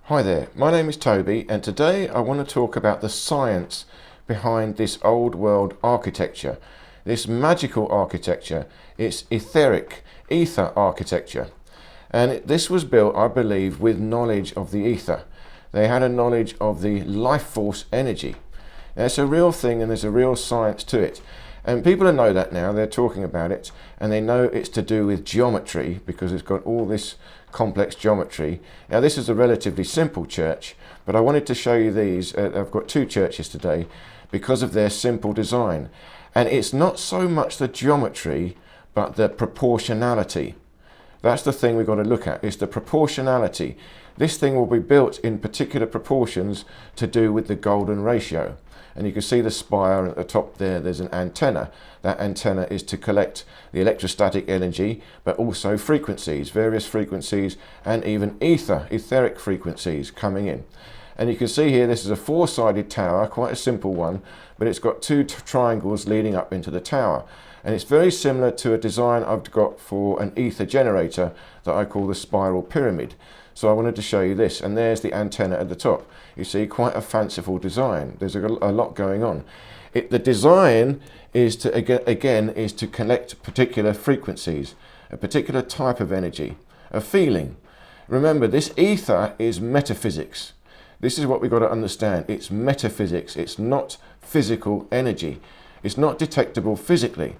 Hi there, my name is Toby, and today I want to talk about the science behind this old world architecture, this magical architecture. It's etheric, ether architecture. And this was built, I believe, with knowledge of the ether. They had a knowledge of the life force energy. Now, it's a real thing and there's a real science to it. And people know that now, they're talking about it, and they know it's to do with geometry because it's got all this complex geometry. Now this is a relatively simple church, but I wanted to show you these. I've got two churches today because of their simple design. And it's not so much the geometry, but the proportionality. That's the thing we've got to look at, is the proportionality. This thing will be built in particular proportions to do with the golden ratio. And you can see the spire at the top there, there's an antenna. That antenna is to collect the electrostatic energy, but also frequencies, various frequencies, and even etheric frequencies coming in. And you can see here, this is a four-sided tower, quite a simple one, but it's got two triangles leading up into the tower. And it's very similar to a design I've got for an ether generator that I call the spiral pyramid. So I wanted to show you this, and there's the antenna at the top. You see, quite a fanciful design. There's a lot going on. The design is to, again, is to collect particular frequencies, a particular type of energy, a feeling. Remember, this ether is metaphysics. This is what we've got to understand. It's metaphysics. It's not physical energy. It's not detectable physically.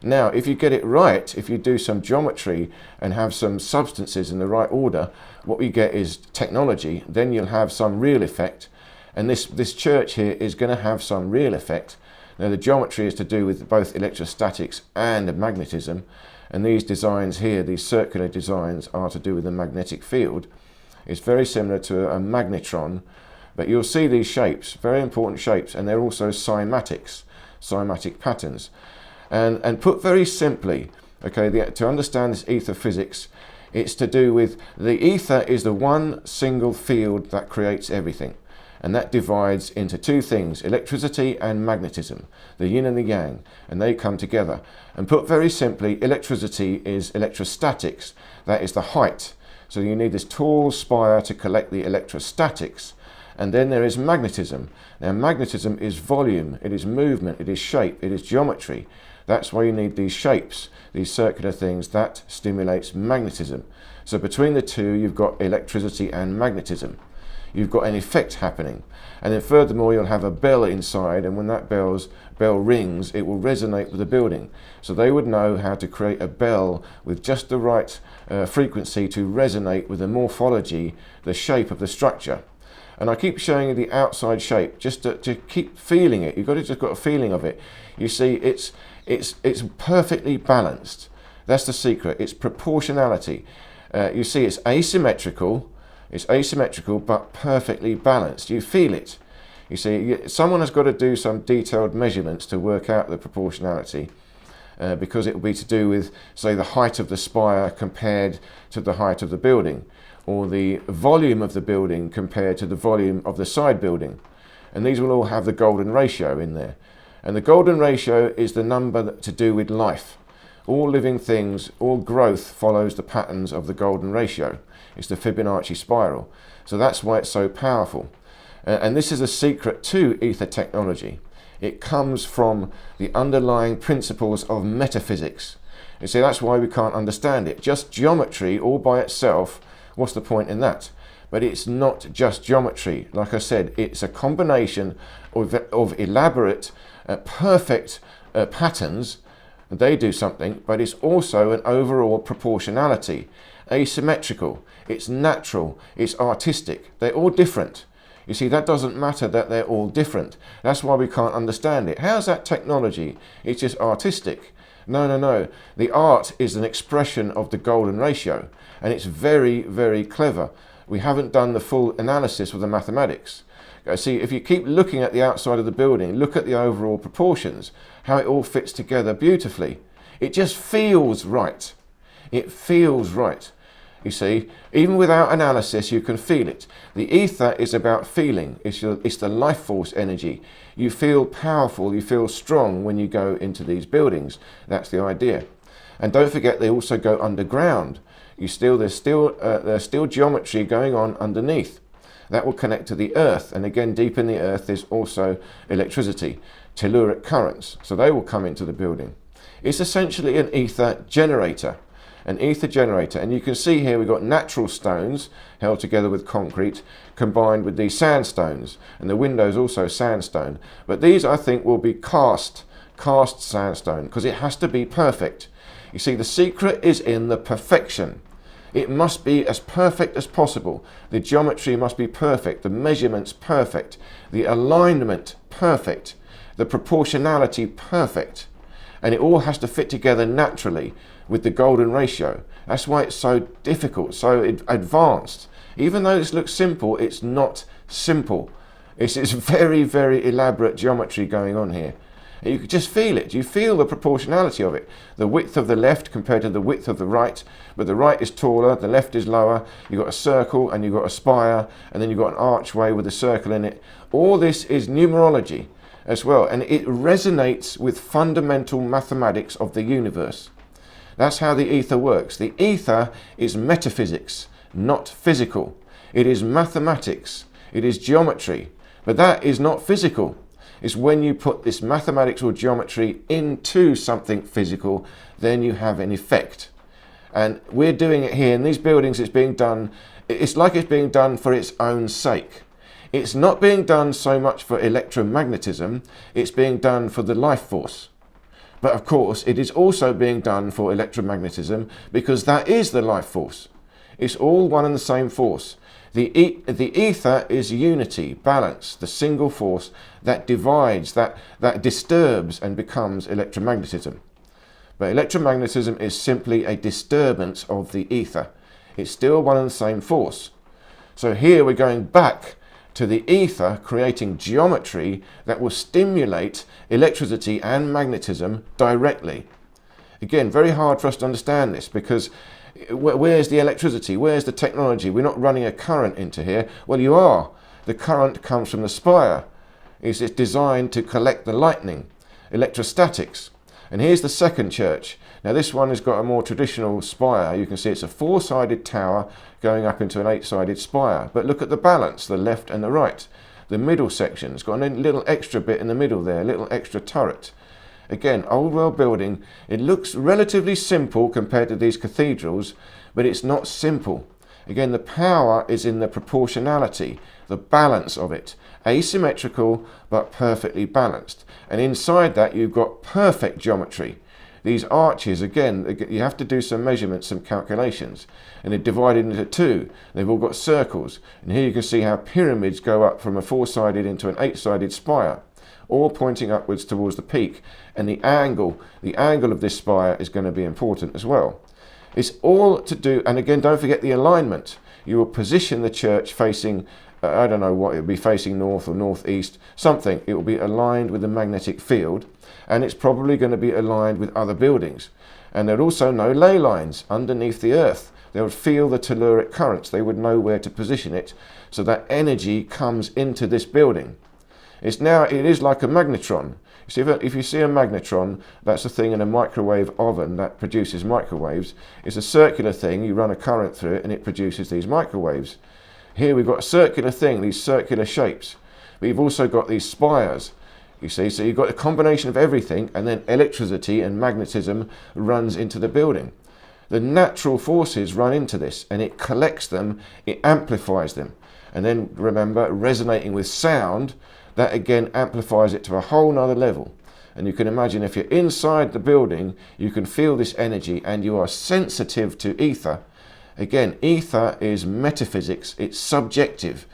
Now, if you get it right, if you do some geometry and have some substances in the right order, what we get is technology. Then you'll have some real effect. And this church here is going to have some real effect. Now, the geometry is to do with both electrostatics and magnetism. And these designs here, these circular designs, are to do with the magnetic field. It's very similar to a magnetron. But you'll see these shapes, very important shapes, and they're also cymatic patterns. And put very simply, okay, to understand this ether physics, it's to do with the ether is the one single field that creates everything. And that divides into two things, electricity and magnetism, the yin and the yang, and they come together. And put very simply, electricity is electrostatics, that is the height. So you need this tall spire to collect the electrostatics. And then there is magnetism. Now magnetism is volume, it is movement, it is shape, it is geometry. That's why you need these shapes, these circular things, that stimulates magnetism. So between the two, you've got electricity and magnetism. You've got an effect happening. And then furthermore, you'll have a bell inside, and when that bell rings, it will resonate with the building. So they would know how to create a bell with just the right frequency to resonate with the morphology, the shape of the structure. And I keep showing you the outside shape just to keep feeling it. You've just got a feeling of it. You see, it's perfectly balanced. That's the secret. It's proportionality. You see, it's asymmetrical. It's asymmetrical, but perfectly balanced. You feel it. You see, someone has got to do some detailed measurements to work out the proportionality, because it will be to do with, say, the height of the spire compared to the height of the building, or the volume of the building compared to the volume of the side building. And these will all have the golden ratio in there. And the golden ratio is the number to do with life. All living things, all growth follows the patterns of the golden ratio. It's the Fibonacci spiral. So that's why it's so powerful. And this is a secret to ether technology. It comes from the underlying principles of metaphysics. You see, that's why we can't understand it. Just geometry all by itself, what's the point in that? But it's not just geometry. Like I said, it's a combination of elaborate, perfect patterns. They do something, but it's also an overall proportionality. Asymmetrical, it's natural, it's artistic. They're all different. You see, that doesn't matter that they're all different. That's why we can't understand it. How's that technology? It's just artistic. No. The art is an expression of the golden ratio, and it's very, very clever. We haven't done the full analysis with the mathematics. See, if you keep looking at the outside of the building, look at the overall proportions, how it all fits together beautifully. It just feels right. It feels right. You see, even without analysis, you can feel it. The ether is about feeling. It's the life force energy. You feel powerful, you feel strong when you go into these buildings. That's the idea. And don't forget, they also go underground. There's still geometry going on underneath. That will connect to the earth, and again deep in the earth there's also electricity, telluric currents, so they will come into the building. It's essentially an ether generator. An ether generator, and you can see here we've got natural stones held together with concrete combined with these sandstones, and the windows also sandstone, but these I think will be cast sandstone, because it has to be perfect. You see, the secret is in the perfection. It must be as perfect as possible. The geometry must be perfect, the measurements perfect, the alignment perfect, the proportionality perfect, and it all has to fit together naturally with the golden ratio. That's why it's so difficult, so advanced. Even though this looks simple, it's not simple. It's very, very elaborate geometry going on here. You can just feel it. You feel the proportionality of it. The width of the left compared to the width of the right, but the right is taller, the left is lower. You've got a circle and you've got a spire, and then you've got an archway with a circle in it. All this is numerology as well, and it resonates with fundamental mathematics of the universe. That's how the ether works. The ether is metaphysics, not physical. It is mathematics. It is geometry. But that is not physical. It's when you put this mathematics or geometry into something physical, then you have an effect. And we're doing it here in these buildings. It's being done, it's like it's being done for its own sake. It's not being done so much for electromagnetism. It's being done for the life force. But of course, it is also being done for electromagnetism, because that is the life force. It's all one and the same force. The ether is unity, balance, the single force that divides, that disturbs and becomes electromagnetism. But electromagnetism is simply a disturbance of the ether. It's still one and the same force. So here we're going back to the ether, creating geometry that will stimulate electricity and magnetism directly. Again, very hard for us to understand this, because where's the electricity? Where's the technology? We're not running a current into here. Well, you are. The current comes from the spire. It's designed to collect the lightning, electrostatics. And here's the second church. Now this one has got a more traditional spire. You can see it's a four-sided tower going up into an eight-sided spire. But look at the balance, the left and the right. The middle section's got a little extra bit in the middle there, a little extra turret. Again, old world building. It looks relatively simple compared to these cathedrals, but it's not simple. Again, the power is in the proportionality, the balance of it. Asymmetrical, but perfectly balanced. And inside that, you've got perfect geometry. These arches, again, you have to do some measurements, some calculations. And they're divided into two. They've all got circles. And here you can see how pyramids go up from a four-sided into an eight-sided spire, all pointing upwards towards the peak. And the angle of this spire is going to be important as well. It's all to do, and again, don't forget the alignment. You will position the church facing, I don't know what, it will be facing north or northeast, something. It will be aligned with the magnetic field, and it's probably going to be aligned with other buildings. And there are also no ley lines underneath the earth. They would feel the telluric currents. They would know where to position it, so that energy comes into this building. It is like a magnetron. You see, if you see a magnetron, that's a thing in a microwave oven that produces microwaves. It's a circular thing. You run a current through it and it produces these microwaves. Here we've got a circular thing, these circular shapes. But you've also got these spires, you see. So you've got a combination of everything, and then electricity and magnetism runs into the building. The natural forces run into this, and it collects them, it amplifies them. And then remember, resonating with sound, that again amplifies it to a whole nother level. And you can imagine if you're inside the building, you can feel this energy and you are sensitive to ether. Again, ether is metaphysics, it's subjective.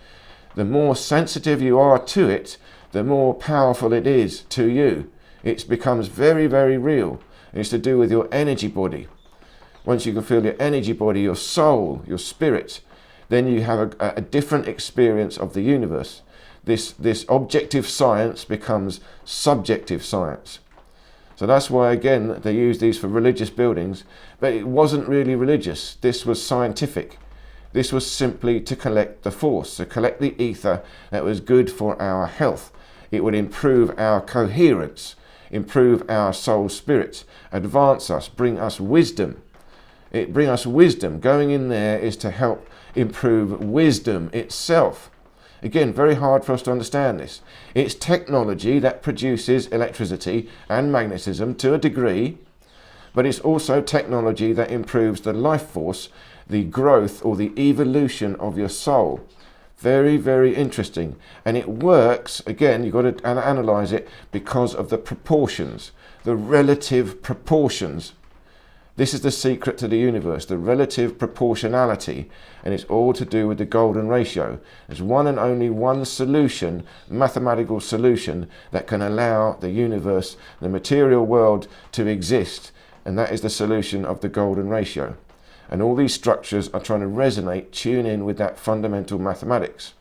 The more sensitive you are to it, the more powerful it is to you. It becomes very, very real. It's to do with your energy body. Once you can feel your energy body, your soul, your spirit, then you have a different experience of the universe. This objective science becomes subjective science. So that's why, again, they use these for religious buildings, but it wasn't really religious. This was scientific. This was simply to collect the force, to collect the ether that was good for our health. It would improve our coherence, improve our soul spirit, advance us, bring us wisdom. It brings us wisdom. Going in there is to help improve wisdom itself. Again, very hard for us to understand this. It's technology that produces electricity and magnetism to a degree, but it's also technology that improves the life force, the growth or the evolution of your soul. Very, very interesting. And it works, again, you've got to analyze it because of the proportions, the relative proportions. This is the secret to the universe, the relative proportionality, and it's all to do with the golden ratio. There's one and only one solution, mathematical solution, that can allow the universe, the material world, to exist, and that is the solution of the golden ratio. And all these structures are trying to resonate, tune in with that fundamental mathematics.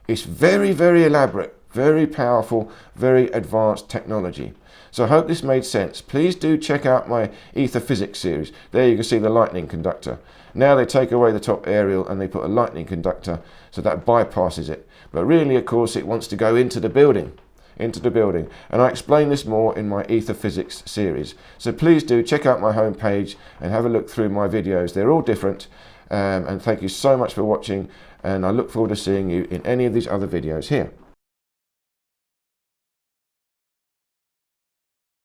It's very, very elaborate, very powerful, very advanced technology. So I hope this made sense. Please do check out my Aether Physics series. There you can see the lightning conductor. Now they take away the top aerial and they put a lightning conductor, so that bypasses it. But really, of course, it wants to go into the building. And I explain this more in my Aether Physics series. So please do check out my homepage and have a look through my videos. They're all different. And thank you so much for watching. And I look forward to seeing you in any of these other videos here.